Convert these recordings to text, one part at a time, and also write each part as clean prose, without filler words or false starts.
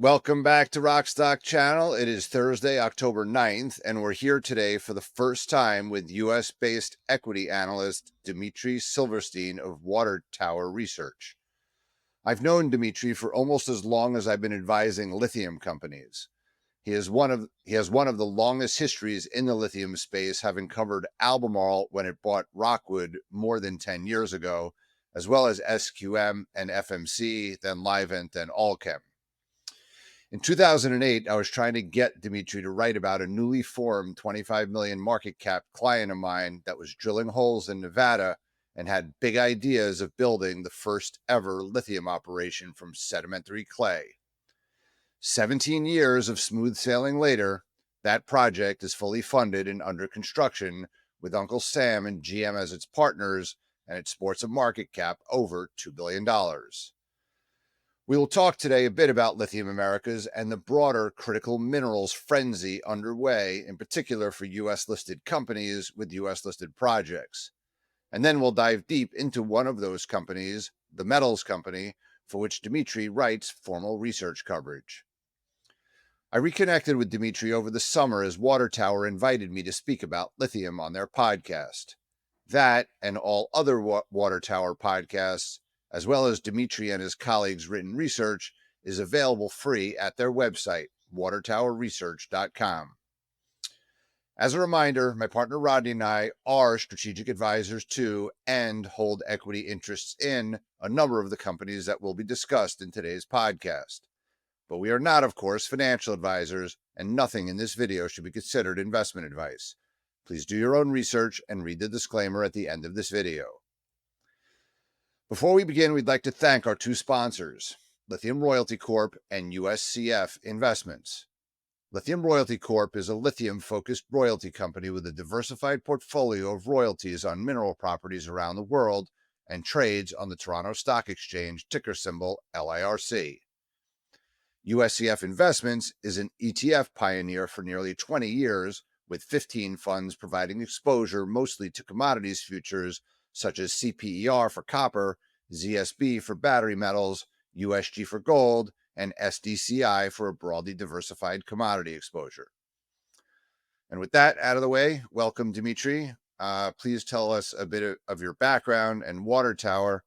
Welcome back to Rockstock Channel. It is Thursday, October 9th, and we're here today for the first time with U.S.-based equity analyst Dmitry Silversteyn of Water Tower Research. I've known Dmitry for almost as long as I've been advising lithium companies. He has one of the longest histories in the lithium space, having covered Albemarle when it bought Rockwood more than 10 years ago, as well as SQM and FMC, then Livent and Allchem. In 2008, I was trying to get Dmitry to write about a newly formed 25 million market cap client of mine that was drilling holes in Nevada and had big ideas of building the first ever lithium operation from sedimentary clay. 17 years of smooth sailing later, that project is fully funded and under construction with Uncle Sam and GM as its partners, and it sports a market cap over $2 billion. We will talk today a bit about Lithium Americas and the broader critical minerals frenzy underway, in particular for U.S.-listed companies with U.S.-listed projects. And then we'll dive deep into one of those companies, the metals company, for which Dmitry writes formal research coverage. I reconnected with Dmitry over the summer as Water Tower invited me to speak about lithium on their podcast. That and all other Water Tower podcasts, as well as Dmitry and his colleagues' written research, is available free at their website, watertowerresearch.com. As a reminder, my partner Rodney and I are strategic advisors to and hold equity interests in a number of the companies that will be discussed in today's podcast. But we are not, of course, financial advisors, and nothing in this video should be considered investment advice. Please do your own research and read the disclaimer at the end of this video. Before we begin, we'd like to thank our two sponsors, Lithium Royalty Corp and USCF Investments. Lithium Royalty Corp is a lithium-focused royalty company with a diversified portfolio of royalties on mineral properties around the world and trades on the Toronto Stock Exchange, ticker symbol LIRC. USCF Investments is an ETF pioneer for nearly 20 years, with 15 funds providing exposure mostly to commodities futures such as CPER for copper, ZSB for battery metals, USG for gold, and SDCI for a broadly diversified commodity exposure. And with that out of the way, welcome, Dmitry. Please tell us a bit of your background and Water Tower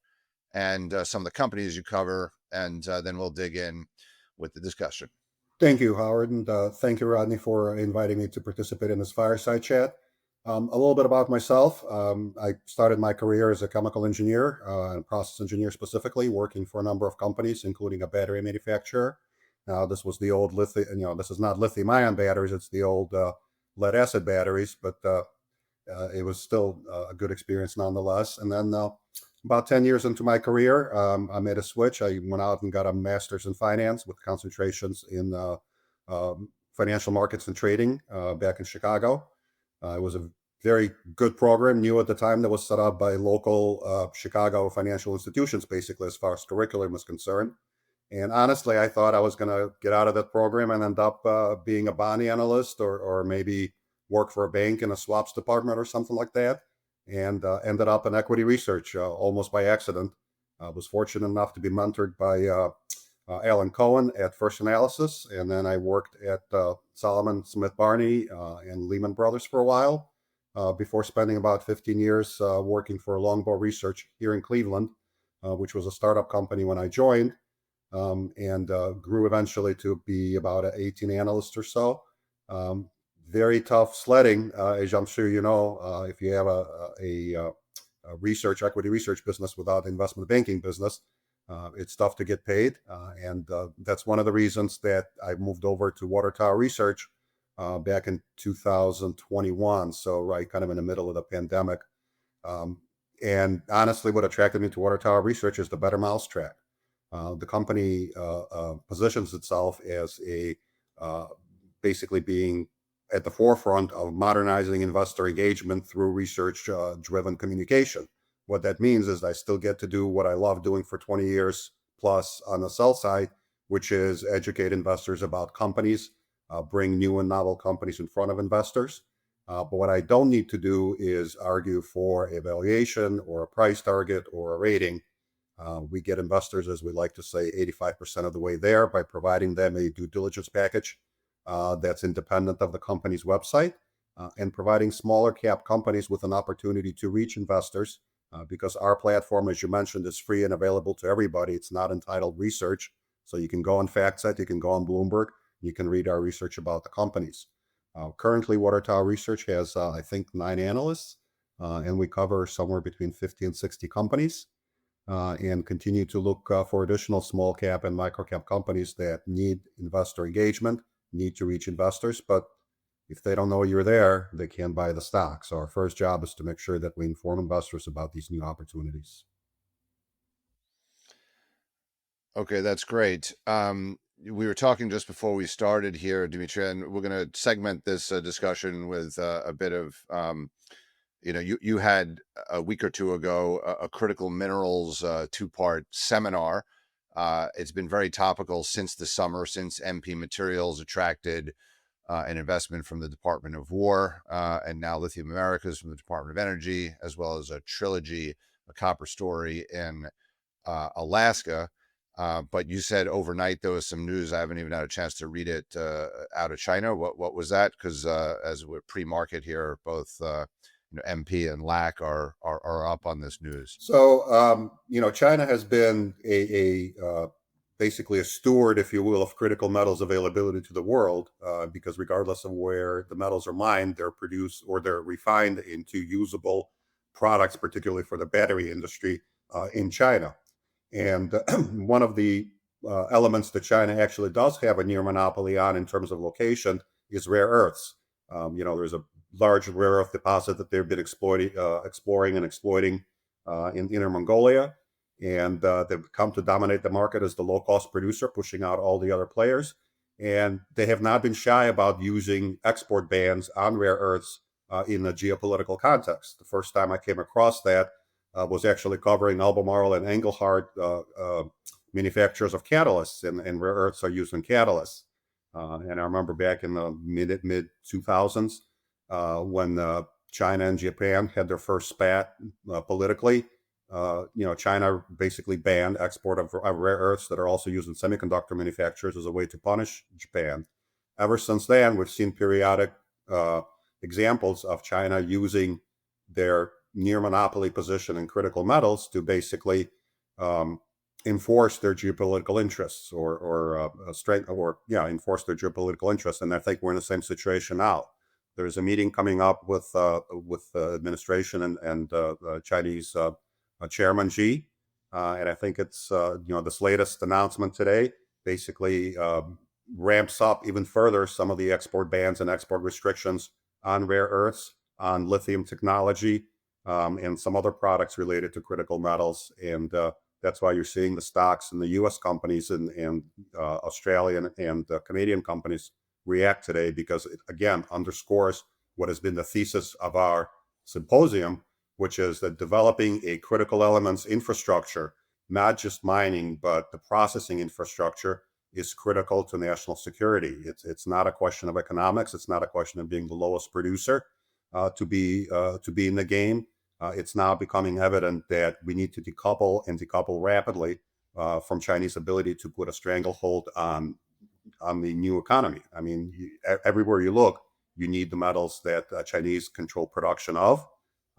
and some of the companies you cover, and then we'll dig in with the discussion. Thank you, Howard, and thank you, Rodney, for inviting me to participate in this fireside chat. A little bit about myself. I started my career as a chemical engineer, and process engineer specifically, working for a number of companies, including a battery manufacturer. Now, this was the old lithium, this is not lithium-ion batteries, it's the old lead-acid batteries, but it was still a good experience nonetheless. And then about 10 years into my career, I made a switch. I went out and got a master's in finance with concentrations in financial markets and trading back in Chicago. It was a very good program, new at the time, that was set up by local Chicago financial institutions, basically, as far as curriculum was concerned. And honestly, I thought I was going to get out of that program and end up being a bond analyst or maybe work for a bank in a swaps department or something like that, and ended up in equity research almost by accident. I was fortunate enough to be mentored by Alan Cohen at First Analysis, and then I worked at Solomon Smith Barney and Lehman Brothers for a while, before spending about 15 years working for Longbow Research here in Cleveland, which was a startup company when I joined, and grew eventually to be about 18 analysts or so. Very tough sledding, as I'm sure you know, if you have a equity research business without investment banking business. It's tough to get paid, and that's one of the reasons that I moved over to Water Tower Research back in 2021, so right kind of in the middle of the pandemic. And honestly, what attracted me to Water Tower Research is the better mousetrap. The company positions itself as basically being at the forefront of modernizing investor engagement through research-driven communication. What that means is I still get to do what I love doing for 20 years plus on the sell side, which is educate investors about companies, bring new and novel companies in front of investors. But what I don't need to do is argue for a valuation or a price target or a rating. We get investors, as we like to say, 85% of the way there by providing them a due diligence package that's independent of the company's website, and providing smaller cap companies with an opportunity to reach investors, because our platform, as you mentioned, is free and available to everybody. It's not entitled research. So you can go on FactSet, you can go on Bloomberg, you can read our research about the companies. Currently, Water Tower Research has, I think, 9 analysts, and we cover somewhere between 50 and 60 companies, and continue to look for additional small cap and micro cap companies that need investor engagement, need to reach investors. But if they don't know you're there, they can't buy the stock. So our first job is to make sure that we inform investors about these new opportunities. Okay, that's great. We were talking just before we started here, Dmitry, and we're going to segment this discussion with a bit of, you had a week or two ago a critical minerals two-part seminar. It's been very topical since the summer, since MP Materials attracted an investment from the Department of War, and now Lithium Americas from the Department of Energy, as well as a trilogy, a copper story in Alaska. But you said overnight there was some news. I haven't even had a chance to read it out of China. What was that? Because as we're pre-market here, both MP and LAC are up on this news. So, China has been basically a steward, if you will, of critical metals availability to the world, because regardless of where the metals are mined, they're produced or they're refined into usable products, particularly for the battery industry in China. And one of the elements that China actually does have a near monopoly on in terms of location is rare earths. There's a large rare earth deposit that they've been exploring and exploiting in Inner Mongolia. And they've come to dominate the market as the low-cost producer, pushing out all the other players. And they have not been shy about using export bans on rare earths in a geopolitical context. The first time I came across that was actually covering Albemarle and Engelhard manufacturers of catalysts, and rare earths are used in catalysts. And I remember back in the mid 2000s when China and Japan had their first spat politically. China basically banned export of rare earths that are also used in semiconductor manufacturers as a way to punish Japan. Ever since then, we've seen periodic examples of China using their near monopoly position in critical metals to basically enforce their geopolitical interests or enforce their geopolitical interests. And I think we're in the same situation now. There's a meeting coming up with the administration and Chinese Chairman Xi, and I think it's this latest announcement today basically ramps up even further some of the export bans and export restrictions on rare earths, on lithium technology, and some other products related to critical metals. And that's why you're seeing the stocks in the U.S. companies and Australian and Canadian companies react today, because it, again, underscores what has been the thesis of our symposium, which is that developing a critical elements infrastructure, not just mining, but the processing infrastructure, is critical to national security. It's not a question of economics. It's not a question of being the lowest producer to be in the game. It's now becoming evident that we need to decouple rapidly from Chinese ability to put a stranglehold on the new economy. I mean, everywhere you look, you need the metals that Chinese control production of.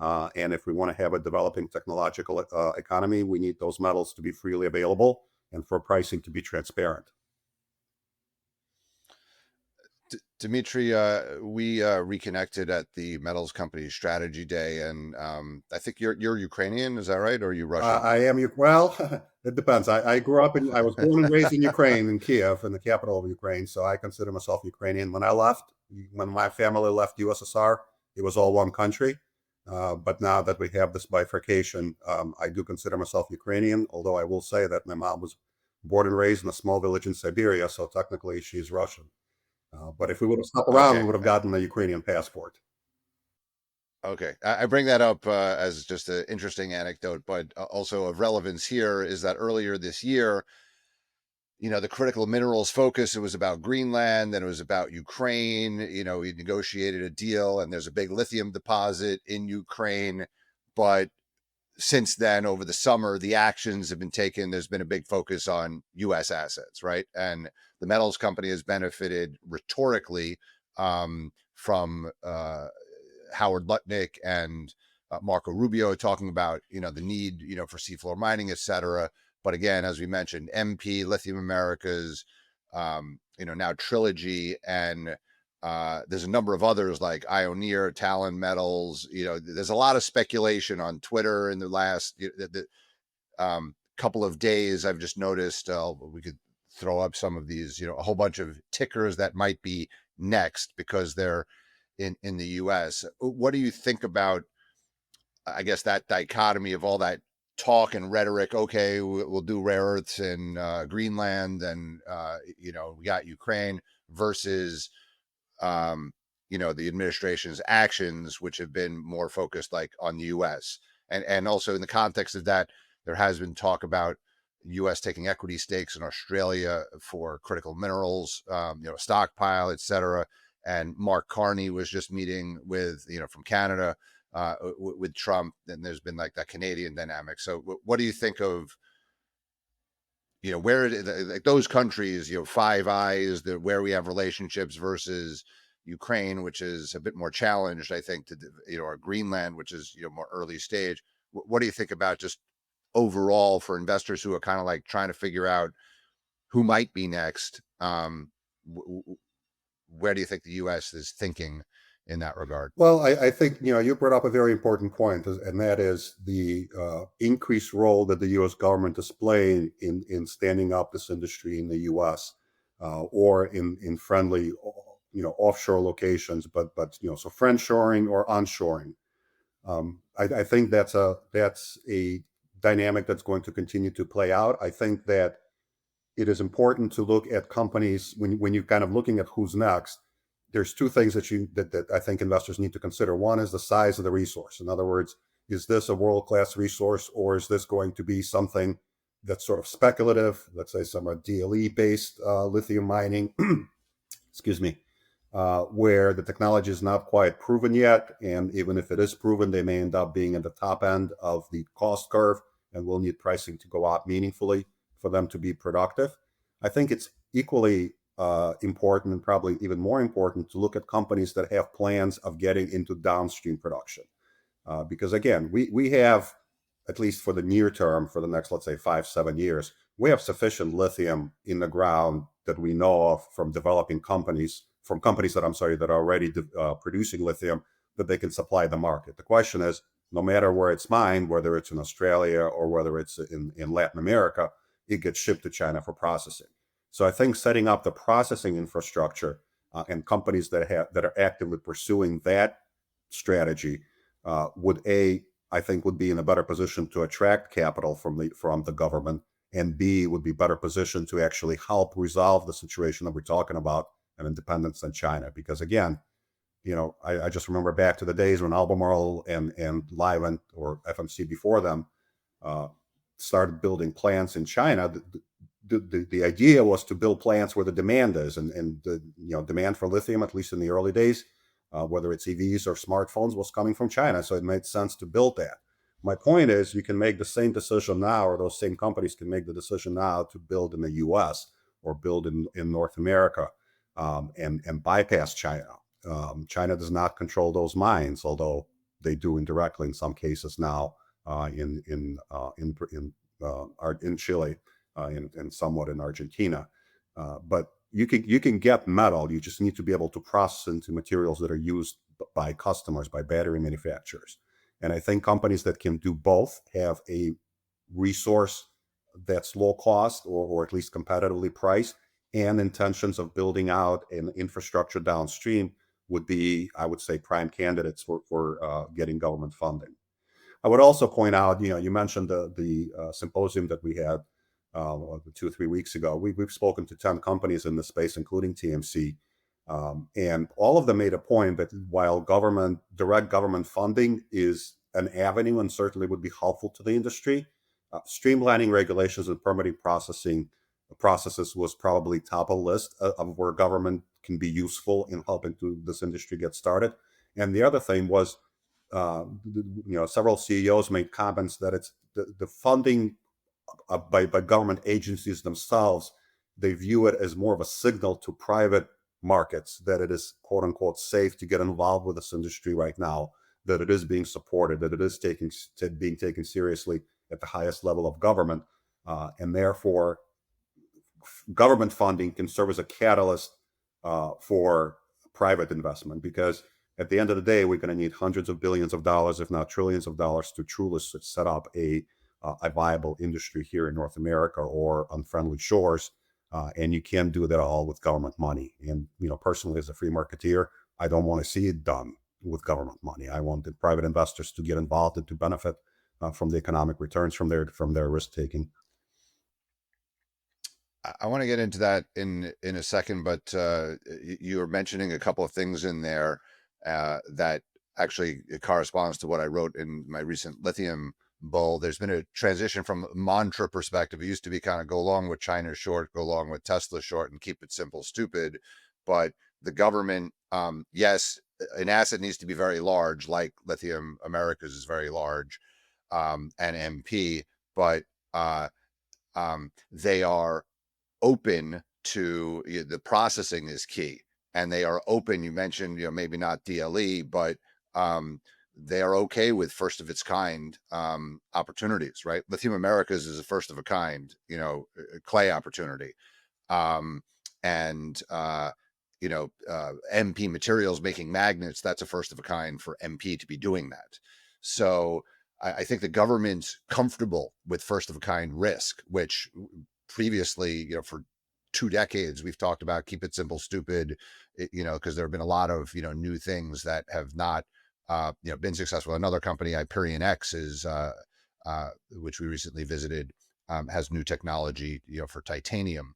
And if we want to have a developing technological economy, we need those metals to be freely available and for pricing to be transparent. Dmitry, we reconnected at the Metals Company Strategy Day, and I think you're Ukrainian, is that right, or are you Russian? I am. Well, it depends. I grew up I was born and raised in Ukraine, in Kiev, in the capital of Ukraine. So I consider myself Ukrainian. When my family left USSR, it was all one country. But now that we have this bifurcation, I do consider myself Ukrainian, although I will say that my mom was born and raised in a small village in Siberia, so technically she's Russian. But if we would have stuck around, we Okay. would have gotten a Ukrainian passport. Okay, I bring that up as just an interesting anecdote, but also of relevance here is that earlier this year, the critical minerals focus, it was about Greenland, then it was about Ukraine. We negotiated a deal, and there's a big lithium deposit in Ukraine, but since then, over the summer, the actions have been taken. There's been a big focus on U.S. assets, right? And the metals company has benefited rhetorically from Howard Lutnick and Marco Rubio talking about, the need, for seafloor mining, et cetera. But again, as we mentioned, MP, Lithium Americas, now Trilogy, and there's a number of others like Ioneer, Talon Metals. There's a lot of speculation on Twitter in the last couple of days. I've just noticed we could throw up some of these, a whole bunch of tickers that might be next because they're in the U.S. What do you think about, I guess, that dichotomy of all that talk and rhetoric? Okay, we'll do rare earths in Greenland, and we got Ukraine, versus the administration's actions, which have been more focused like on the U.S. And also in the context of that, there has been talk about U.S. taking equity stakes in Australia for critical minerals, stockpile, et cetera. And Mark Carney was just meeting with, from Canada, with Trump, and there's been like that Canadian dynamic. So what do you think of, where like those countries, Five Eyes, where we have relationships, versus Ukraine, which is a bit more challenged, I think, or Greenland, which is, more early stage. What do you think about just overall for investors who are kind of like trying to figure out who might be next? Where do you think the U.S. is thinking in that regard? Well, I think you brought up a very important point, and that is the increased role that the U.S. government is playing in standing up this industry in the U.S. Or in friendly, offshore locations, but so friendshoring or onshoring. I think that's a dynamic that's going to continue to play out. I think that it is important to look at companies when you're kind of looking at who's next. There's two things that I think investors need to consider. One is the size of the resource. In other words, is this a world-class resource, or is this going to be something that's sort of speculative? Let's say some DLE-based lithium mining, excuse me, where the technology is not quite proven yet, and even if it is proven, they may end up being at the top end of the cost curve, and will need pricing to go up meaningfully for them to be productive. I think it's equally important, and probably even more important, to look at companies that have plans of getting into downstream production. Because again, we have, at least for the near term, for the next, let's say, 5-7 years, we have sufficient lithium in the ground that we know of from developing companies, that are already producing lithium, that they can supply the market. The question is, no matter where it's mined, whether it's in Australia or whether it's in Latin America, it gets shipped to China for processing. So I think setting up the processing infrastructure and companies that are actively pursuing that strategy would be in a better position to attract capital from the government, and B, would be better positioned to actually help resolve the situation that we're talking about, and independence on China. Because again, I just remember back to the days when Albemarle and Livent, or FMC before them, started building plants in China. The idea was to build plants where the demand is, and the demand for lithium, at least in the early days, whether it's EVs or smartphones, was coming from China. So it made sense to build that. My point is, you can make the same decision now, or those same companies can make the decision now to build in the U.S. or build in North America, and bypass China. China does not control those mines, although they do indirectly in some cases now, in Chile, and somewhat in Argentina. But you can get metal. You just need to be able to process into materials that are used by customers, by battery manufacturers. And I think companies that can do both have a resource that's low cost, or at least competitively priced, and intentions of building out an infrastructure downstream would be, I would say, prime candidates for getting government funding. I would also point out, you mentioned the symposium that we had 2 or 3 weeks ago. We've spoken to 10 companies in the space, including TMC, and all of them made a point that while direct government funding is an avenue and certainly would be helpful to the industry, streamlining regulations and permitting processes was probably top of the list of where government can be useful in helping this industry get started. And the other thing was, several CEOs made comments that it's the funding by government agencies themselves. They view it as more of a signal to private markets that it is quote unquote safe to get involved with this industry right now, that it is being supported, that it is being taken seriously at the highest level of government, and therefore government funding can serve as a catalyst for private investment, because at the end of the day, we're going to need hundreds of billions of dollars, if not trillions of dollars, to truly set up a viable industry here in North America or on friendly shores. And you can't do that all with government money. And personally, as a free marketeer, I don't want to see it done with government money. I want the private investors to get involved and to benefit from the economic returns from their risk taking. I want to get into that in a second, but you were mentioning a couple of things in there that actually corresponds to what I wrote in my recent lithium bull. There's been a transition from a mantra perspective. It used to be kind of go along with China short, go along with Tesla short, and keep it simple, stupid. But the government, yes, an asset needs to be very large, like Lithium Americas is very large, and MP, but they are open to the processing is key, and they are open. You mentioned, maybe not DLE, but they are okay with first of its kind opportunities, right? Lithium Americas is a first of a kind, clay opportunity. And MP Materials making magnets, that's a first of a kind for MP to be doing that. So I think the government's comfortable with first of a kind risk, which previously, for 2 decades, we've talked about keep it simple, stupid, because there have been a lot of, new things that have not, been successful. Another company, Hyperion X, is, which we recently visited, has new technology, for titanium.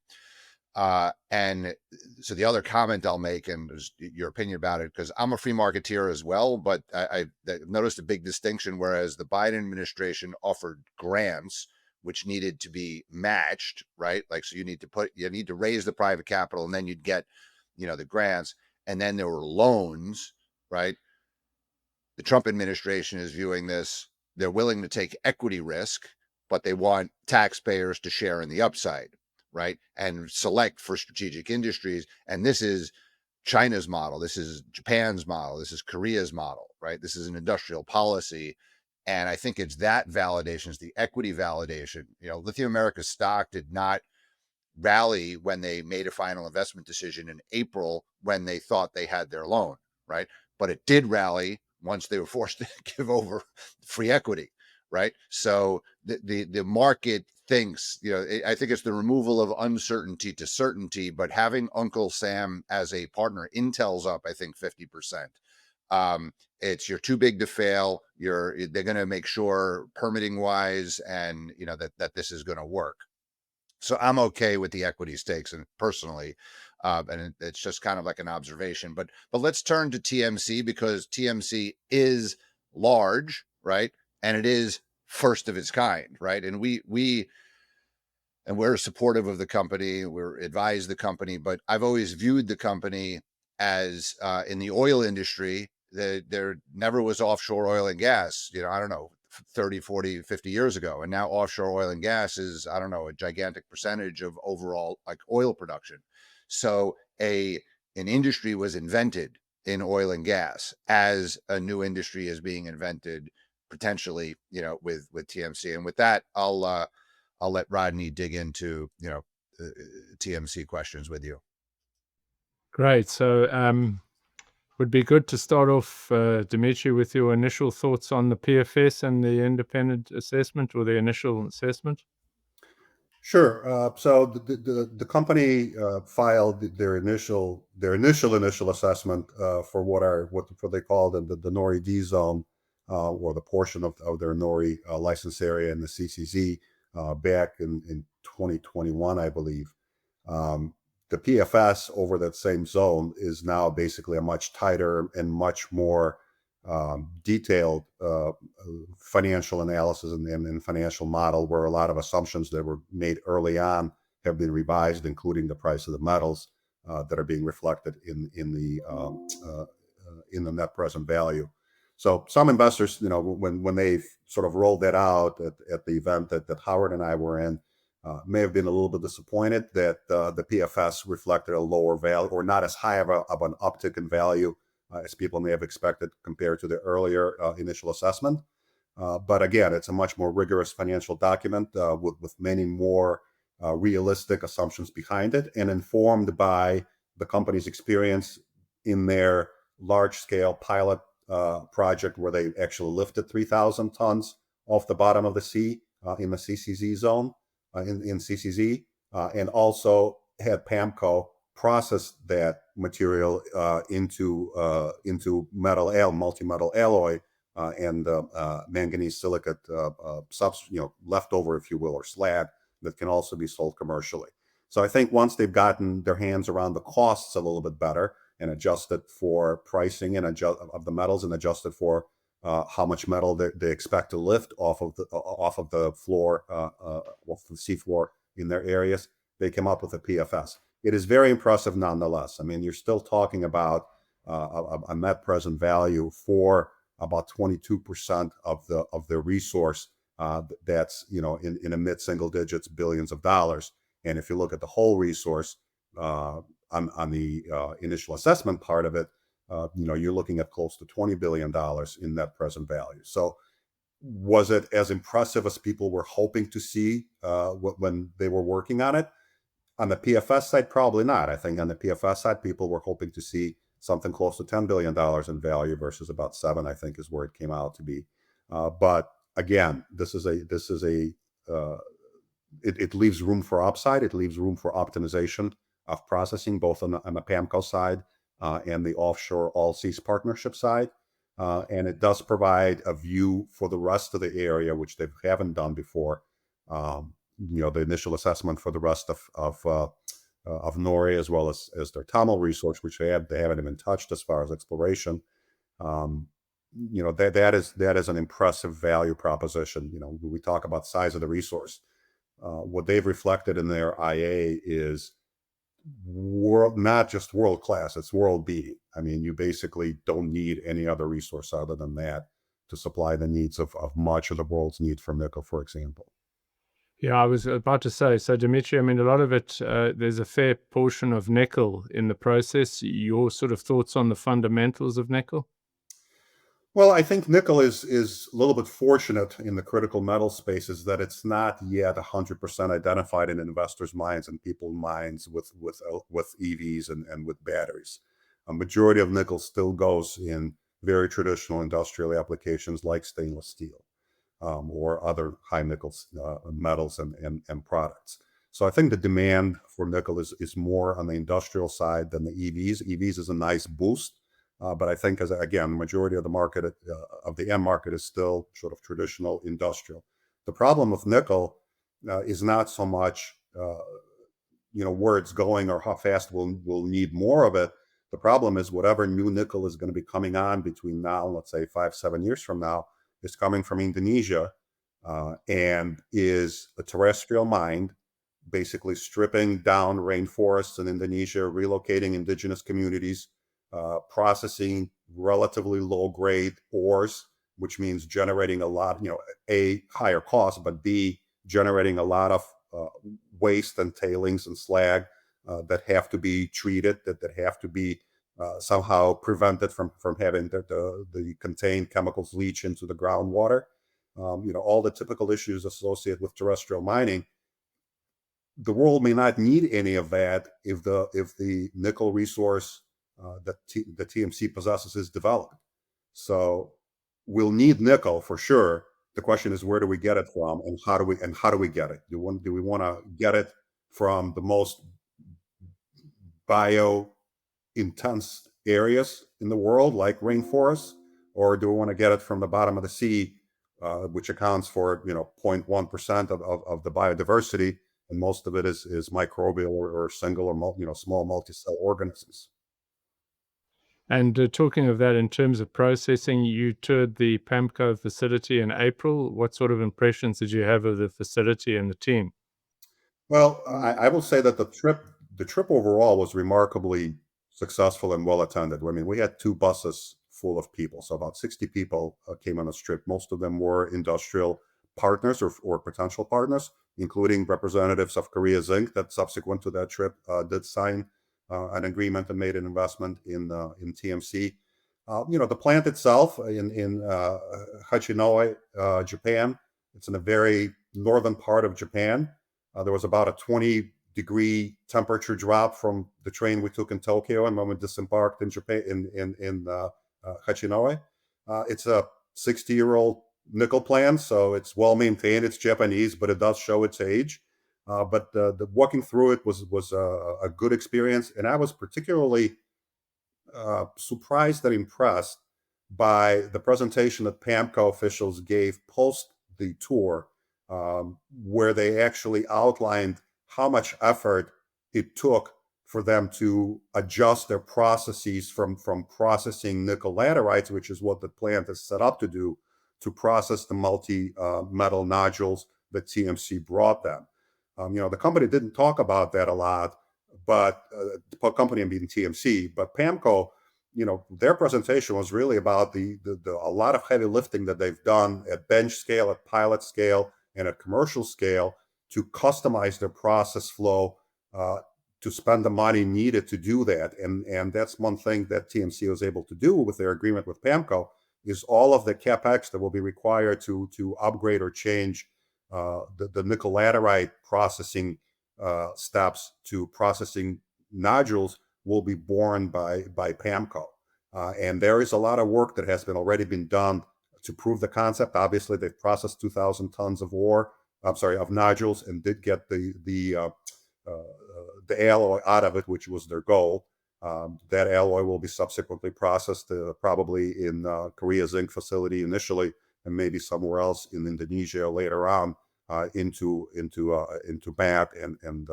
And so the other comment I'll make, and your opinion about it, because I'm a free marketeer as well, but I noticed a big distinction. Whereas the Biden administration offered grants, which needed to be matched, right? Like, so you need to raise the private capital, and then you'd get, the grants, and then there were loans, right? The Trump administration is viewing this. They're willing to take equity risk, but they want taxpayers to share in the upside, right? And select for strategic industries. And this is China's model. This is Japan's model. This is Korea's model, right? This is an industrial policy. And I think it's that validation, is the equity validation. Lithium America's stock did not rally when they made a final investment decision in April, when they thought they had their loan, right? But it did rally once they were forced to give over free equity, right? So the market thinks, I think it's the removal of uncertainty to certainty. But having Uncle Sam as a partner, Intel's up, I think 50%. It's, you're too big to fail. They're going to make sure permitting wise, and that this is going to work. So I'm okay with the equity stakes, and personally, and it's just kind of like an observation. But let's turn to TMC, because TMC is large, right? And it is first of its kind, right? And we're supportive of the company. We're advised the company, but I've always viewed the company as, in the oil industry, there never was offshore oil and gas, I don't know, 30, 40, 50 years ago. And now offshore oil and gas is, I don't know, a gigantic percentage of overall, like, oil production. So an industry was invented in oil and gas, as a new industry is being invented potentially, with TMC. And with that, I'll let Rodney dig into, TMC questions with you. Great. So would be good to start off, Dmitry, with your initial thoughts on the PFS and the independent assessment, or the initial assessment. Sure. So the company filed their initial assessment for what they call the NORI D zone, or the portion of their NORI license area in the CCZ, back in 2021, I believe. The PFS over that same zone is now basically a much tighter and much more detailed financial analysis and financial model, where a lot of assumptions that were made early on have been revised, including the price of the metals that are being reflected in the net present value. So some investors, when they sort of rolled that out at the event that Howard and I were in, may have been a little bit disappointed that the PFS reflected a lower value or not as high of an uptick in value as people may have expected compared to the earlier initial assessment. But again, it's a much more rigorous financial document with many more realistic assumptions behind it and informed by the company's experience in their large-scale pilot project where they actually lifted 3,000 tons off the bottom of the sea in the CCZ zone, in CCZ, and also had PAMCO process that material into multi-metal alloy and manganese silicate leftover, if you will, or slag that can also be sold commercially. So I think once they've gotten their hands around the costs a little bit better and adjusted for pricing and of the metals and adjusted for how much metal they expect to lift off of the floor, off the seafloor in their areas, they came up with a PFS. It is very impressive nonetheless. I mean, you're still talking about a net present value for about 22% of the resource that's in a mid-single digits billions of dollars. And if you look at the whole resource on the initial assessment part of it, you're looking at close to $20 billion in net present value. So was it as impressive as people were hoping to see when they were working on it? On the PFS side, probably not. I think on the PFS side, people were hoping to see something close to $10 billion in value versus about 7, I think is where it came out to be. But again, it leaves room for upside. It leaves room for optimization of processing, both on the PAMCO side and the offshore Allseas partnership side. And it does provide a view for the rest of the area, which they haven't done before. The initial assessment for the rest of Norway, as well as their Tamil resource, which they haven't even touched as far as exploration. That is an impressive value proposition. When we talk about size of the resource, what they've reflected in their IA is not just world class, it's world beating. I mean, you basically don't need any other resource other than that to supply the needs of much of the world's need for nickel, for example. Yeah, I was about to say, so Dmitry, I mean, a lot of it, there's a fair portion of nickel in the process. Your sort of thoughts on the fundamentals of nickel? Well, I think nickel is a little bit fortunate in the critical metal spaces that it's not yet 100% identified in investors' minds and people's minds with EVs and with batteries. A majority of nickel still goes in very traditional industrial applications like stainless steel or other high nickel metals and products. So I think the demand for nickel is more on the industrial side than the EVs. EVs is a nice boost. But I think, the majority of the market, of the end market, is still sort of traditional industrial. The problem with nickel is not so much, where it's going or how fast we'll need more of it. The problem is whatever new nickel is going to be coming on between now, let's say 5-7 years from now, is coming from Indonesia and is a terrestrial mine, basically stripping down rainforests in Indonesia, relocating indigenous communities, processing relatively low-grade ores, which means generating a lot, A, higher cost, but B, generating a lot of waste and tailings and slag that have to be treated, that have to be somehow prevented from having the contained chemicals leach into the groundwater. All the typical issues associated with terrestrial mining. The world may not need any of that if the nickel resource that the TMC possesses is developed. So we'll need nickel for sure. The question is, where do we get it from, and how do we get it? Do we want to get it from the most bio-intense areas in the world, like rainforests, or do we want to get it from the bottom of the sea, which accounts for 0.1% of the biodiversity, and most of it is microbial or single or small multi-cell organisms. And talking of that, in terms of processing, you toured the PAMCO facility in April. What sort of impressions did you have of the facility and the team? Well, I will say that the trip overall was remarkably successful and well attended. I mean, we had 2 buses full of people. So about 60 people came on this trip. Most of them were industrial partners or potential partners, including representatives of Korea Zinc that subsequent to that trip did sign an agreement and made an investment in TMC. The plant itself in Hachinohe, Japan, it's in a very northern part of Japan. There was about a 20-degree temperature drop from the train we took in Tokyo and when we disembarked in Japan in Hachinohe. It's a 60-year-old nickel plant, so it's well maintained. It's Japanese, but it does show its age. But the walking through it was a good experience, and I was particularly surprised and impressed by the presentation that PAMCO officials gave post the tour, where they actually outlined how much effort it took for them to adjust their processes from processing nickel laterites, which is what the plant is set up to do, to process the multi-metal nodules that TMC brought them. The company didn't talk about that a lot, but the company being TMC, but PAMCO, their presentation was really about a lot of heavy lifting that they've done at bench scale, at pilot scale, and at commercial scale to customize their process flow, to spend the money needed to do that. And that's one thing that TMC was able to do with their agreement with PAMCO, is all of the capex that will be required to upgrade or change the nickel laterite processing steps to processing nodules will be borne by PAMCO. And there is a lot of work that has already been done to prove the concept. Obviously, they've processed 2,000 tons of nodules, and did get the alloy out of it, which was their goal. That alloy will be subsequently processed probably in Korea Zinc facility initially, and maybe somewhere else in Indonesia later on, into MAP and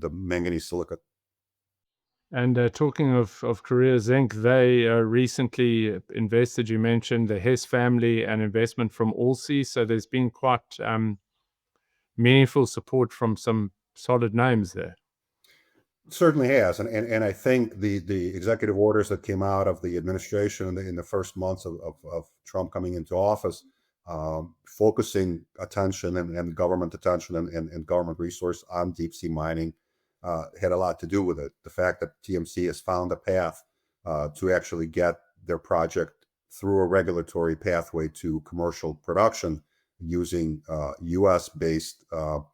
the manganese silicate. And talking of Korea Zinc, they recently invested, you mentioned the Hess family, and investment from Allseas. So there's been quite meaningful support from some solid names there. Certainly has, and I think the executive orders that came out of the administration in the first months of Trump coming into office, focusing attention and government attention and government resource on deep sea mining, had a lot to do with it. The fact that TMC has found a path to actually get their project through a regulatory pathway to commercial production using U.S.-based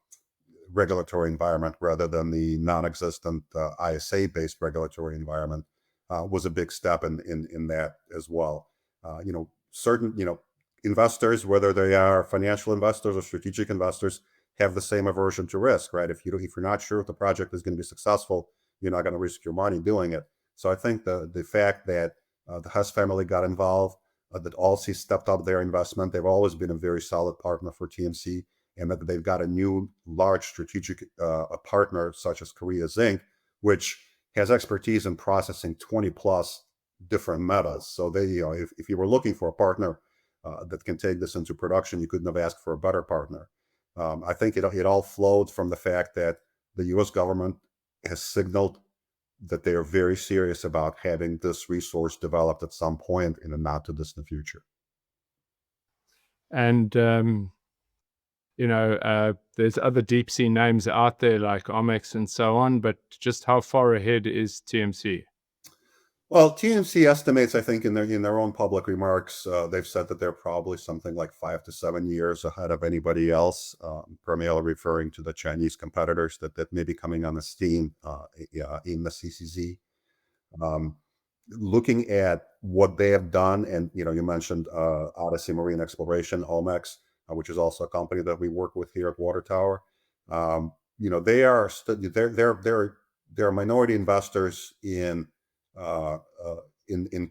regulatory environment rather than the non-existent ISA-based regulatory environment was a big step in that as well. Certain investors, whether they are financial investors or strategic investors, have the same aversion to risk, right? If you're not sure if the project is going to be successful, you're not going to risk your money doing it. So I think the fact that the Hess family got involved, that Allseas stepped up their investment, they've always been a very solid partner for TMC, and that they've got a new large strategic partner such as Korea Zinc, which has expertise in processing 20 plus different metals. So they, if you were looking for a partner that can take this into production, you couldn't have asked for a better partner. I think it all flowed from the fact that the U.S. government has signaled that they are very serious about having this resource developed at some point in the not too distant future. And there's other deep sea names out there like Omex and so on, but just how far ahead is TMC? Well, TMC estimates, I think, in their own public remarks, they've said that they're probably something like 5 to 7 years ahead of anybody else, primarily referring to the Chinese competitors that may be coming on the steam in the CCZ. Looking at what they have done, and you mentioned Odyssey Marine Exploration, Omex, which is also a company that we work with here at Water Tower. They are they're minority investors in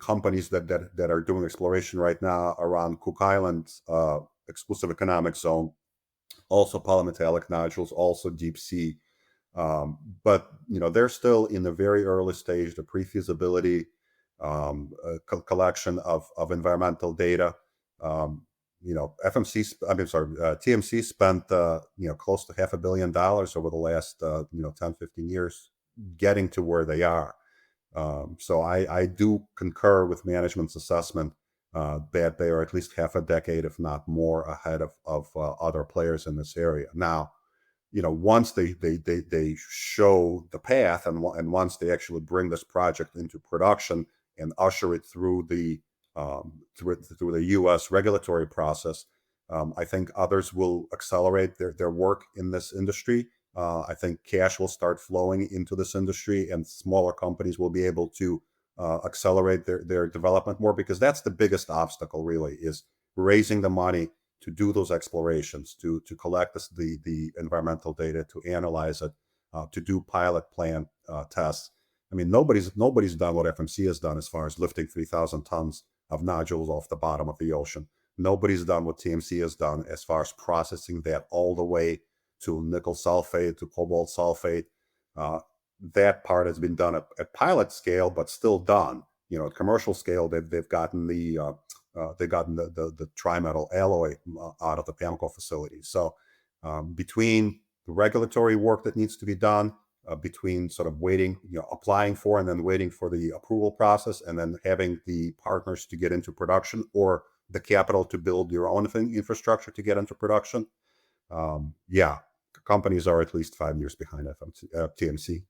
companies that are doing exploration right now around Cook Islands, exclusive economic zone, also polymetallic nodules, also deep sea. But they're still in the very early stage, the pre-feasibility collection of environmental data. TMC spent close to $500 million over the last 10, 15 years getting to where they are. So I do concur with management's assessment that they are at least half a decade, if not more, ahead of other players in this area. Now, once they show the path, and once they actually bring this project into production and usher it through the U.S. regulatory process, I think others will accelerate their work in this industry. I think cash will start flowing into this industry, and smaller companies will be able to accelerate their development more, because that's the biggest obstacle, really, is raising the money to do those explorations, to collect the environmental data, to analyze it, to do pilot plant tests. I mean, nobody's done what FMC has done as far as lifting 3,000 tons of nodules off the bottom of the ocean. Nobody's done what TMC has done as far as processing that all the way to nickel sulfate, to cobalt sulfate. That part has been done at pilot scale, but still done. At commercial scale, they've gotten the trimetal alloy out of the PAMCO facility. So between the regulatory work that needs to be done, between sort of waiting, applying for and then waiting for the approval process, and then having the partners to get into production, or the capital to build your own infrastructure to get into production, companies are at least 5 years behind TMC.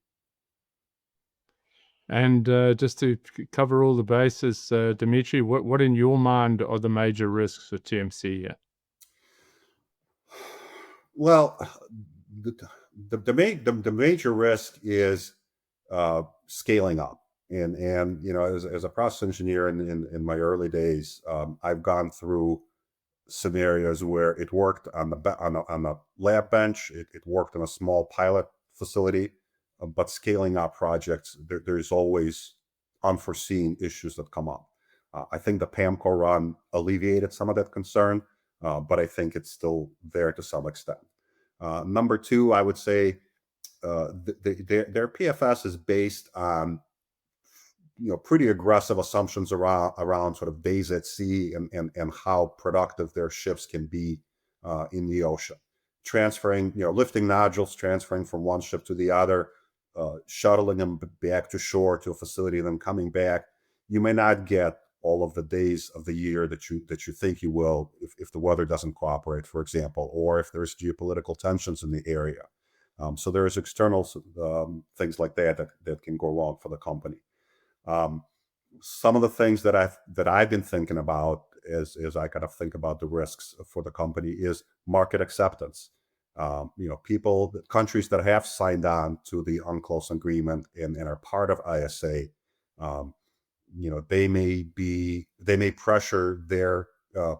And just to cover all the bases, Dmitry, what in your mind are the major risks for TMC here? Well, the major risk is scaling up. And as a process engineer in my early days, I've gone through scenarios where it worked on the lab bench, it worked on a small pilot facility, but scaling up projects, there's always unforeseen issues that come up. I think the PAMCO run alleviated some of that concern, but I think it's still there to some extent. Number two, I would say their PFS is based on pretty aggressive assumptions around sort of days at sea and how productive their ships can be in the ocean. Transferring, lifting nodules, transferring from one ship to the other, shuttling them back to shore to a facility, then coming back. You may not get all of the days of the year that you think you will if the weather doesn't cooperate, for example, or if there's geopolitical tensions in the area. So there's external things like that can go wrong for the company. Some of the things that I've been thinking about as I kind of think about the risks for the company is market acceptance. Countries that have signed on to the UNCLOS agreement and are part of ISA, they may pressure their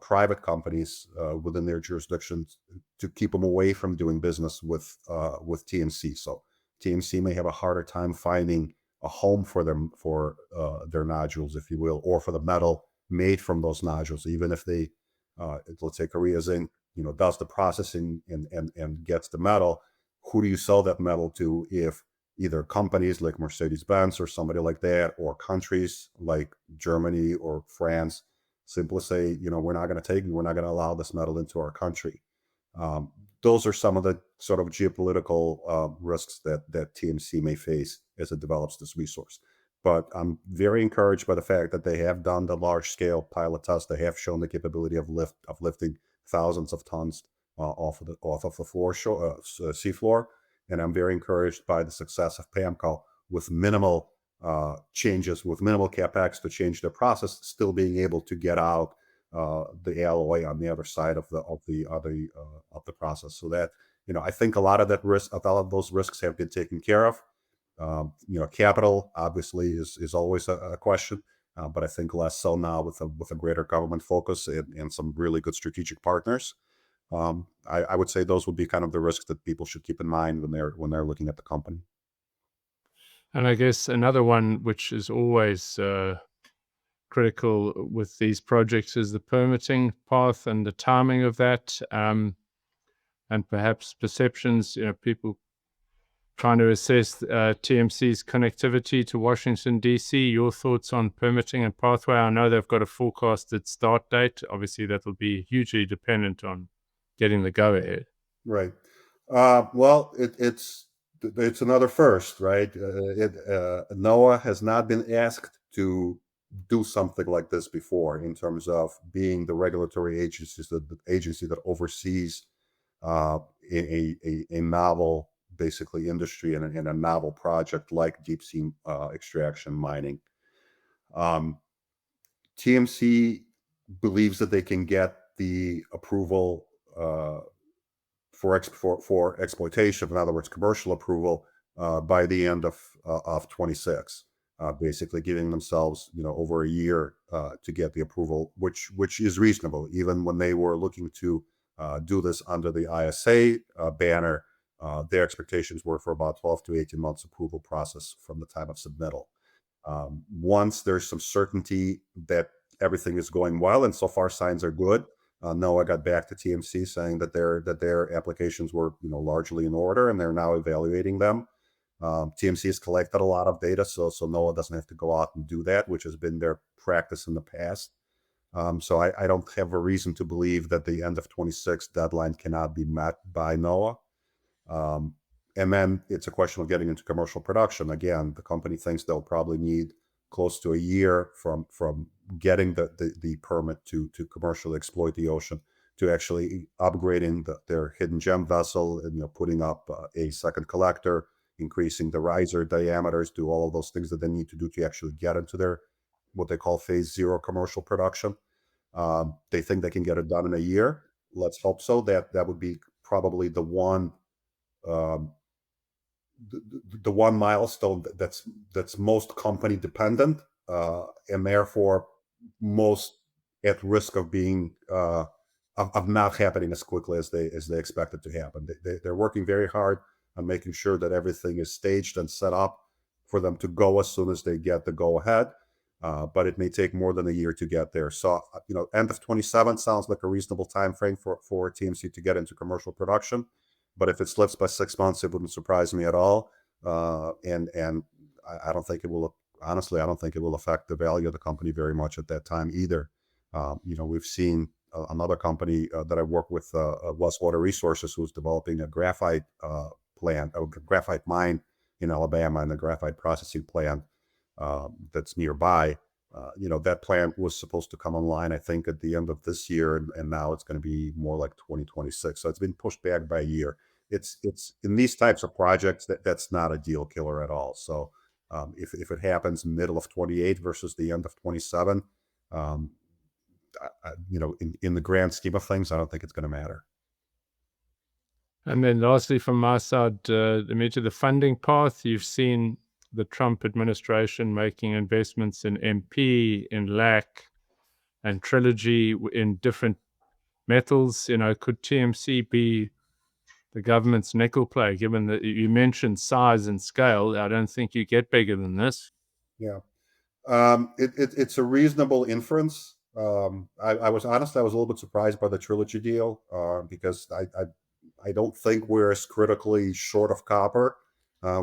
private companies within their jurisdictions to keep them away from doing business with TMC. So TMC may have a harder time finding a home for them, for their nodules, if you will, or for the metal made from those nodules, even if they, let's say Korea Zinc, does the processing and gets the metal. Who do you sell that metal to if either companies like Mercedes-Benz or somebody like that, or countries like Germany or France simply say, we're not going to allow this metal into our country. Those are some of the sort of geopolitical risks that TMC may face as it develops this resource. But I'm very encouraged by the fact that they have done the large-scale pilot test. They have shown the capability of lifting thousands of tons off of the seafloor, and I'm very encouraged by the success of PAMCO with minimal changes, with minimal capex to change their process, still being able to get out the alloy on the other side of the process. So that I think a lot of those risks have been taken care of. Capital obviously is always a question, but I think less so now with a greater government focus and some really good strategic partners. I would say those would be kind of the risks that people should keep in mind when they're looking at the company. And I guess another one which is always critical with these projects is the permitting path and the timing of that, and perhaps perceptions. People trying to assess TMC's connectivity to Washington, D.C. Your thoughts on permitting and pathway? I know they've got a forecasted start date. Obviously, that will be hugely dependent on getting the go-ahead. Right. Well, it's another first, right? NOAA has not been asked to do something like this before in terms of being the regulatory agency that oversees uh, a novel, basically industry and a novel project like deep sea extraction mining. Um, TMC believes that they can get the approval for exploitation, in other words, commercial approval, by the end of 26. Basically, giving themselves over a year to get the approval, which is reasonable. Even when they were looking to do this under the ISA banner, their expectations were for about 12 to 18 months approval process from the time of submittal. Once there's some certainty that everything is going well, and so far signs are good, NOAA got back to TMC saying that their applications were largely in order, and they're now evaluating them. TMC has collected a lot of data, so NOAA doesn't have to go out and do that, which has been their practice in the past. So I don't have a reason to believe that the end of 26 deadline cannot be met by NOAA. And then it's a question of getting into commercial production. Again, the company thinks they'll probably need close to a year from getting the permit to commercially exploit the ocean, to actually upgrading their hidden gem vessel and putting up a second collector, increasing the riser diameters, do all of those things that they need to do to actually get into their what they call phase 0 commercial production. They think they can get it done in a year. Let's hope so. That would be probably the one um, the one milestone that's most company dependent, and therefore most at risk of being of not happening as quickly as they expect it to happen. They're working very hard on making sure that everything is staged and set up for them to go as soon as they get the go ahead. But it may take more than a year to get there. So end of 27 sounds like a reasonable time frame for TMC to get into commercial production. But if it slips by 6 months, it wouldn't surprise me at all. And I don't think it will. Honestly, I don't think it will affect the value of the company very much at that time either. We've seen another company that I work with, Westwater Resources, who's developing a graphite plant, a graphite mine in Alabama, and a graphite processing plant that's nearby. That plant was supposed to come online, I think, at the end of this year, and now it's going to be more like 2026. So it's been pushed back by a year. It's in these types of projects that's not a deal killer at all. So if it happens middle of 28 versus the end of 27, in the grand scheme of things, I don't think it's going to matter. And then lastly, from my side, Dmitry, the funding path, you've seen the Trump administration making investments in MP, in LAC, and Trilogy in different metals. Could TMC be the government's nickel play, given that you mentioned size and scale? I don't think you get bigger than this. Yeah. It's a reasonable inference. I was a little bit surprised by the Trilogy deal, because I don't think we're as critically short of copper.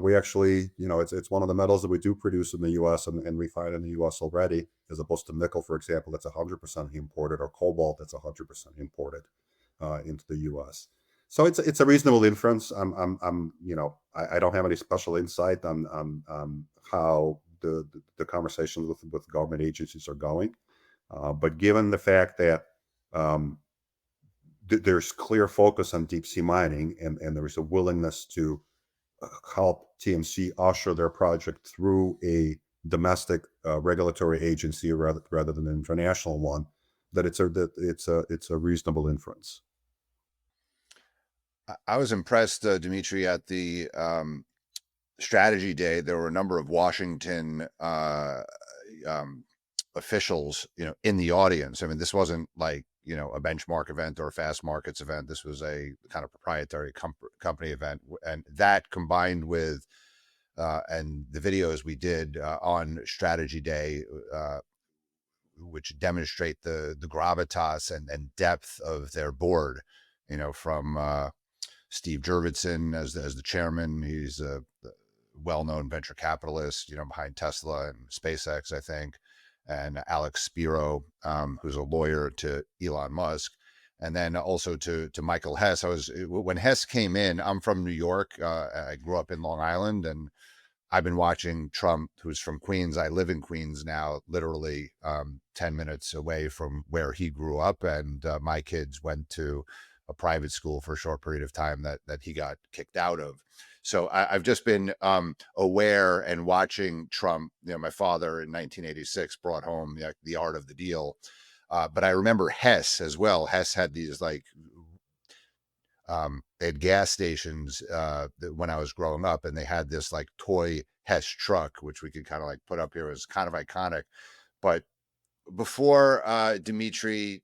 We actually, it's one of the metals that we do produce in the U.S. and refine in the U.S. already, as opposed to nickel, for example, that's 100% imported, or cobalt that's 100% imported into the U.S. So it's a reasonable inference. I don't have any special insight on how the conversations with government agencies are going, but given the fact that there's clear focus on deep sea mining, and there is a willingness to help TMC usher their project through a domestic regulatory agency rather than an international one, that it's a reasonable inference. I was impressed, Dmitry, at the strategy day. There were a number of Washington officials, in the audience. I mean, this wasn't like, a benchmark event or a fast markets event. This was a kind of proprietary company event. And that combined with, and the videos we did on strategy day, which demonstrate the gravitas and depth of their board, from Steve Jurvetson as the chairman. He's a well-known venture capitalist, behind Tesla and SpaceX, I think, and Alex Spiro, who's a lawyer to Elon Musk. And then also to Michael Hess. When Hess came in, I'm from New York. I grew up in Long Island, and I've been watching Trump, who's from Queens. I live in Queens now, literally 10 minutes away from where he grew up. And my kids went to a private school for a short period of time that he got kicked out of. So I've just been aware and watching Trump. My father in 1986 brought home the Art of the Deal. But I remember Hess as well. Hess had these they had gas stations when I was growing up, and they had this like toy Hess truck, which we could kind of like put up here. It was kind of iconic. But before Dmitry,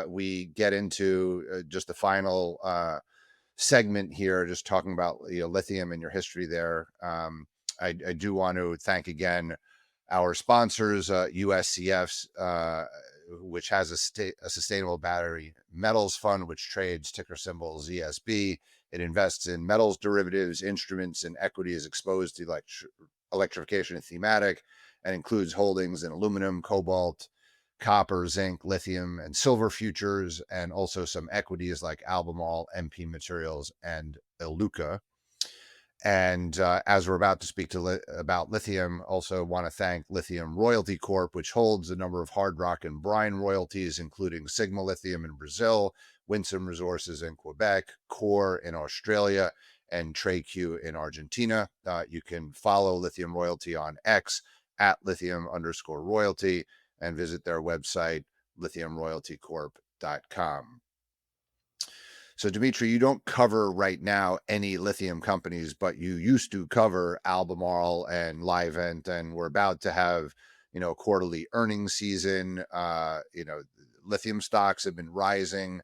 we get into just the final segment here, just talking about lithium and your history there. I do want to thank again our sponsors, USCF's, which has a sustainable battery metals fund, which trades ticker symbol ZSB. It invests in metals derivatives, instruments, and equities exposed to electrification and thematic, and includes holdings in aluminum, cobalt, copper, zinc, lithium, and silver futures, and also some equities like Albemarle, MP Materials, and Iluka. And as we're about to speak about lithium, also want to thank Lithium Royalty Corp, which holds a number of hard rock and brine royalties, including Sigma Lithium in Brazil, Winsome Resources in Quebec, Core in Australia, and TreQ in Argentina. You can follow Lithium Royalty on X at lithium_royalty and visit their website, lithiumroyaltycorp.com. So, Dmitry, you don't cover right now any lithium companies, but you used to cover Albemarle and Livent, and we're about to have, a quarterly earnings season. Lithium stocks have been rising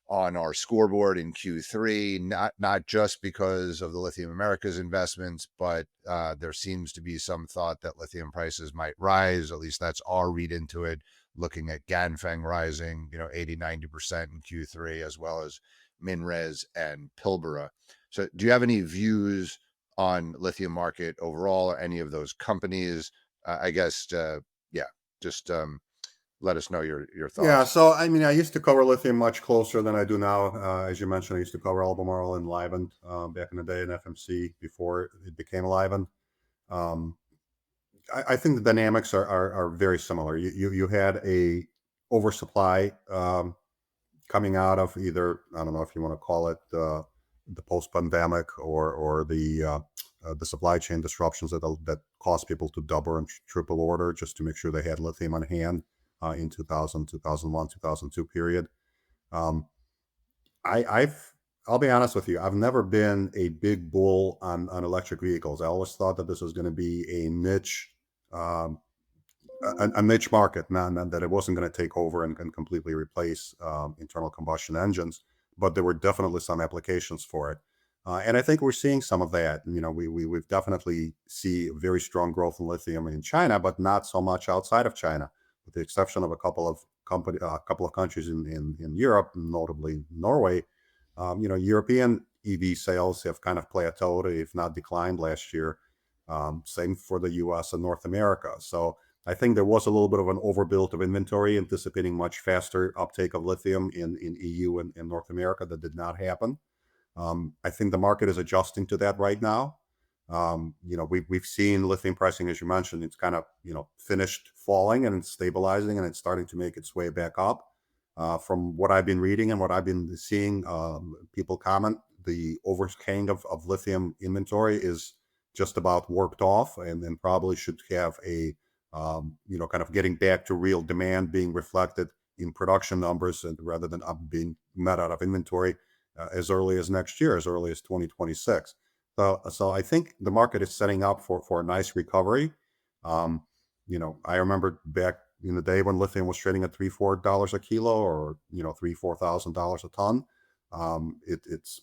on our scoreboard in Q3, not just because of the Lithium Americas investments, but there seems to be some thought that lithium prices might rise. At least that's our read into it, looking at Ganfeng rising, 80, 90% in Q3, as well as Minres and Pilbara. So do you have any views on lithium market overall, or any of those companies? I guess, just let us know your Yeah, thoughts. so I mean, I used to cover lithium much closer than I do now. As you mentioned, I used to cover Albemarle and Livent back in the day in FMC before it became Livent. Um, I think the dynamics are very similar. You had a oversupply coming out of either, I don't know if you want to call it the post-pandemic or the supply chain disruptions that caused people to double and triple order just to make sure they had lithium on hand in 2000, 2001, 2002 period. Um, I'll be honest with you, I've never been a big bull on electric vehicles. I always thought that this was going to be a niche um, a niche market, not that it wasn't going to take over and completely replace internal combustion engines, but there were definitely some applications for it. And I think we're seeing some of that. We've definitely see very strong growth in lithium in China, but not so much outside of China, with the exception of a couple of countries in Europe, notably Norway. European EV sales have kind of plateaued, if not declined last year. Same for the U.S. and North America. So I think there was a little bit of an overbuilt of inventory, anticipating much faster uptake of lithium in EU and North America. That did not happen. I think the market is adjusting to that right now. We've seen lithium pricing, as you mentioned, it's kind of finished falling and it's stabilizing and it's starting to make its way back up. From what I've been reading and what I've been seeing, people comment the overhang of lithium inventory is just about worked off, and then probably should have a kind of getting back to real demand being reflected in production numbers, and rather than being met out of inventory as early as next year, as early as 2026. So I think the market is setting up for a nice recovery. I remember back in the day when lithium was trading at $3-4 a kilo, or $3,000-4,000 a ton. It's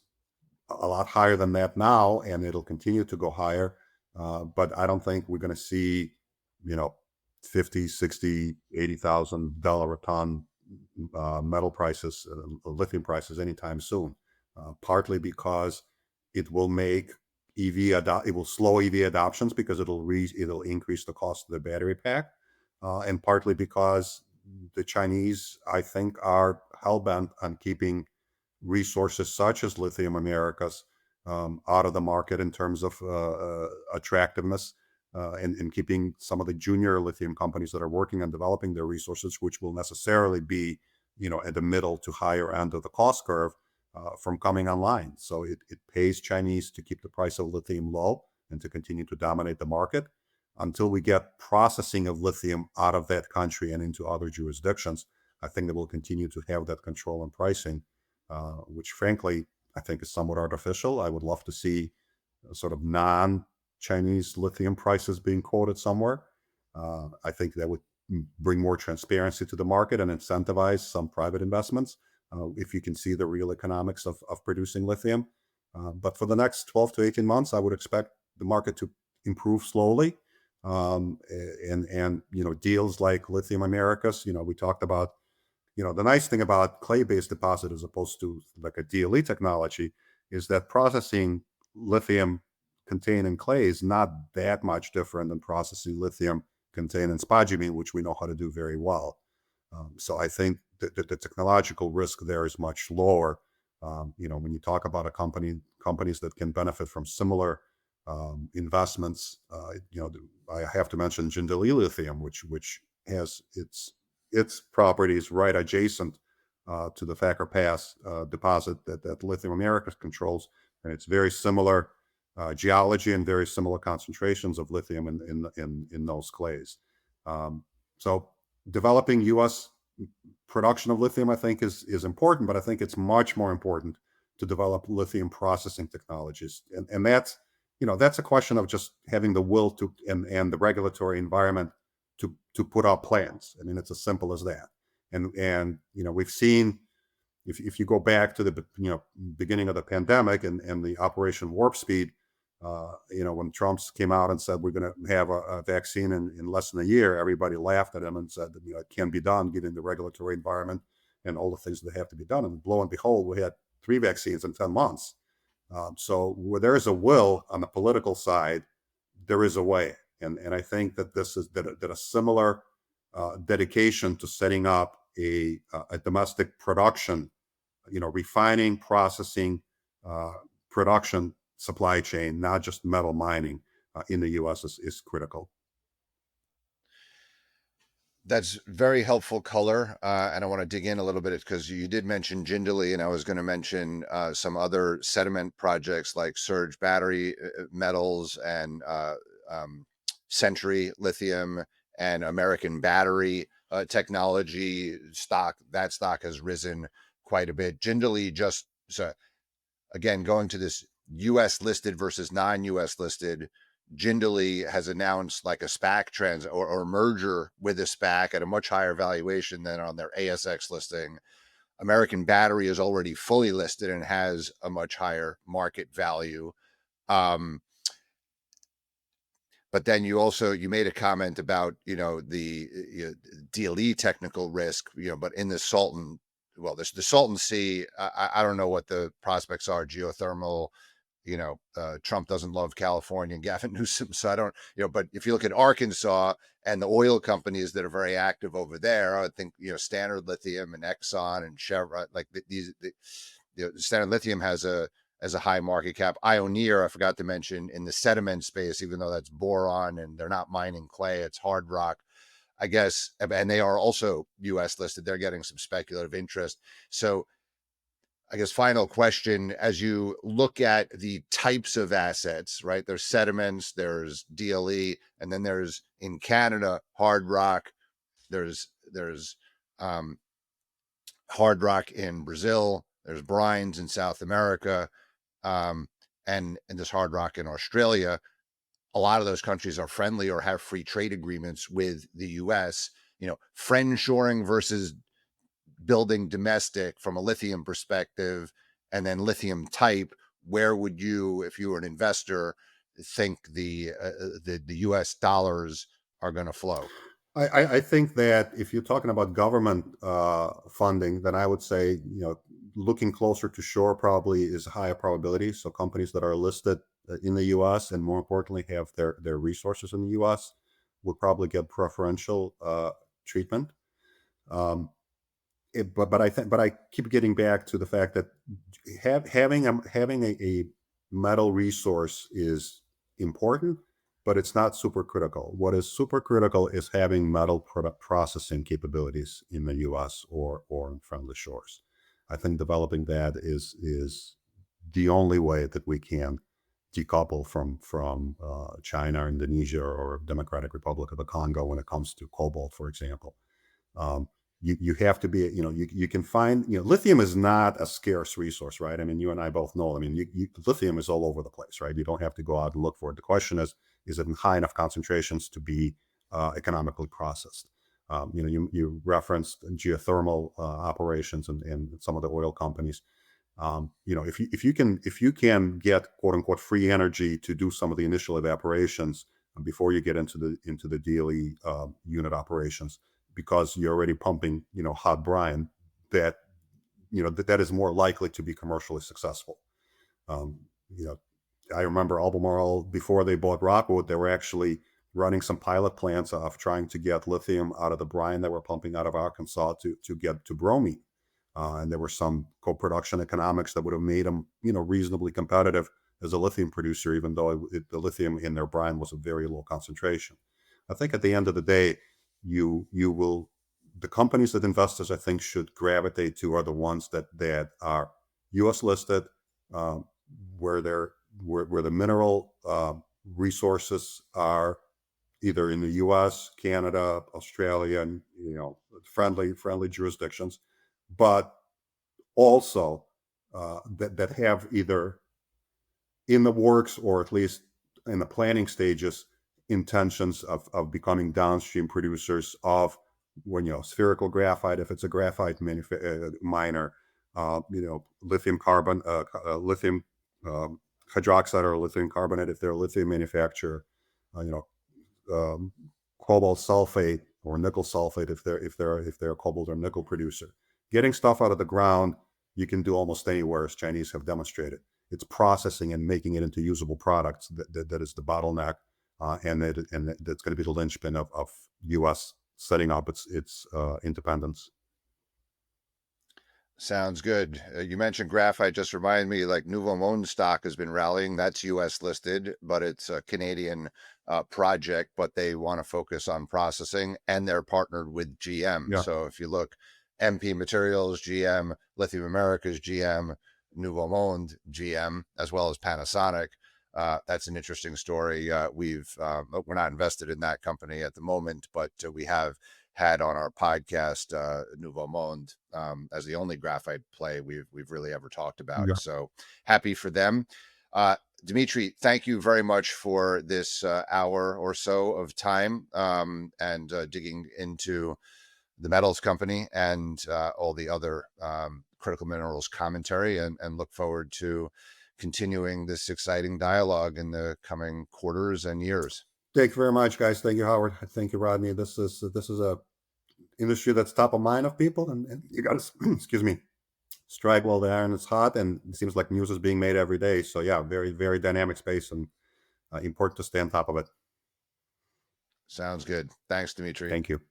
a lot higher than that now, and it'll continue to go higher. But I don't think we're going to see, 50, 60, $80,000 a ton metal prices, lithium prices anytime soon. Partly because it will make it will slow EV adoptions because it'll increase the cost of the battery pack, and partly because the Chinese, I think, are hell-bent on keeping resources such as Lithium Americas out of the market in terms of attractiveness, and keeping some of the junior lithium companies that are working on developing their resources, which will necessarily be, at the middle to higher end of the cost curve, from coming online. So it pays Chinese to keep the price of lithium low and to continue to dominate the market until we get processing of lithium out of that country and into other jurisdictions. I think that we'll continue to have that control on pricing, which frankly, I think is somewhat artificial. I would love to see sort of non-Chinese lithium prices being quoted somewhere. I think that would bring more transparency to the market and incentivize some private investments, if you can see the real economics of producing lithium. But for the next 12 to 18 months, I would expect the market to improve slowly. And deals like Lithium Americas, we talked about, the nice thing about clay-based deposit as opposed to like a DLE technology is that processing lithium contained in clay is not that much different than processing lithium contained in spodumene, which we know how to do very well. So I think that the technological risk there is much lower. When you talk about companies that can benefit from similar investments, I have to mention Jindalee Lithium, which has its properties right adjacent to the Thacker Pass deposit that Lithium Americas controls, and it's very similar geology and very similar concentrations of lithium in those clays. So developing U.S. production of lithium, I think, is important, but I think it's much more important to develop lithium processing technologies, and that's a question of just having the will to and the regulatory environment to put out plans. I mean, it's as simple as that. And we've seen, if you go back to the beginning of the pandemic and the Operation Warp Speed, when Trump came out and said we're going to have a vaccine in less than a year, everybody laughed at him and said that it can be done given the regulatory environment and all the things that have to be done. And lo and behold, we had 3 vaccines in 10 months. So where there is a will on the political side, there is a way. And I think that this is that a similar dedication to setting up a domestic production, refining, processing, production supply chain, not just metal mining, in the U.S. is critical. That's very helpful color, and I want to dig in a little bit because you did mention Jindalee, and I was going to mention some other sediment projects like Surge Battery Metals and Century Lithium and American Battery Technology stock. That stock has risen quite a bit. Jindalee just, so again, going to this U.S. listed versus non-U.S. listed, Jindalee has announced like a SPAC or merger with a SPAC at a much higher valuation than on their ASX listing. American Battery is already fully listed and has a much higher market value. But then you made a comment about the DLE technical risk, but in the Salton, the Salton Sea, I don't know what the prospects are. Geothermal, Trump doesn't love California and Gavin Newsom, so I don't, but if you look at Arkansas and the oil companies that are very active over there, I think, Standard Lithium and Exxon and Chevron, like Standard Lithium has a high market cap. Ioneer, I forgot to mention, in the sediment space, even though that's boron and they're not mining clay, it's hard rock, I guess, and they are also U.S. listed. They're getting some speculative interest. So I guess final question, as you look at the types of assets, right? There's sediments, there's DLE, and then there's, in Canada, hard rock. There's hard rock in Brazil. There's brines in South America, and there's hard rock in Australia. A lot of those countries are friendly or have free trade agreements with the U.S. Friendshoring versus building domestic from a lithium perspective, and then lithium type, where would you, if you were an investor, think the U.S. dollars are going to flow? I think that if you're talking about government funding, then I would say, looking closer to shore probably is a higher probability. So companies that are listed in the U.S. and more importantly have their resources in the U.S. would probably get preferential treatment. but I keep getting back to the fact that having a metal resource is important, but it's not super critical. What is super critical is having metal processing capabilities in the U.S. or in friendly shores. I think developing that is the only way that we can decouple from China, Indonesia, or Democratic Republic of the Congo when it comes to cobalt, for example. Um, you have to be, you can find, lithium is not a scarce resource, right? I mean, you and I both know, I mean, lithium is all over the place, right? You don't have to go out and look for it. The question is it in high enough concentrations to be economically processed? You referenced geothermal operations and some of the oil companies. If you can get quote unquote free energy to do some of the initial evaporations before you get into the daily unit operations, because you're already pumping hot brine, that that is more likely to be commercially successful. Um, you know, I remember Albemarle, before they bought Rockwood, they were actually running some pilot plants of trying to get lithium out of the brine that we're pumping out of Arkansas to get to bromine. And there were some co-production economics that would have made them, reasonably competitive as a lithium producer, even though the lithium in their brine was a very low concentration. I think at the end of the day, the companies that investors I think should gravitate to are the ones that are U.S. listed, um, where the mineral resources are either in the U.S., Canada, Australia, and friendly jurisdictions, but also that have either in the works or at least in the planning stages intentions of becoming downstream producers of spherical graphite if it's a graphite miner, lithium carbon, lithium hydroxide or lithium carbonate if they're a lithium manufacturer, uh, you know um, cobalt sulfate or nickel sulfate if they're a cobalt or nickel producer. Getting stuff out of the ground you can do almost anywhere, as Chinese have demonstrated. It's processing and making it into usable products that is the bottleneck, and that's going to be the linchpin of U.S. setting up its independence. Sounds good. You mentioned graphite, just reminded me like Nouveau Monde stock has been rallying. That's US listed, but it's a Canadian project, but they want to focus on processing and they're partnered with GM. Yeah, So if you look, MP Materials, GM, Lithium Americas, GM, Nouveau Monde, GM, as well as Panasonic. That's an interesting story. We're not invested in that company at the moment, but we have had on our podcast Nouveau Monde as the only graphite play we've really ever talked about. yeah. So happy for them. Dmitry, thank you very much for this hour or so of time and digging into the metals company and all the other critical minerals commentary, and look forward to continuing this exciting dialogue in the coming quarters and years. Thank you very much, guys. Thank you, Howard. Thank you, Rodney. This is a industry that's top of mind of people, and you got to excuse me, strike while the iron is hot, and it seems like news is being made every day. So yeah, very very dynamic space, and important to stay on top of it. Sounds good. Thanks, Dmitry. Thank you.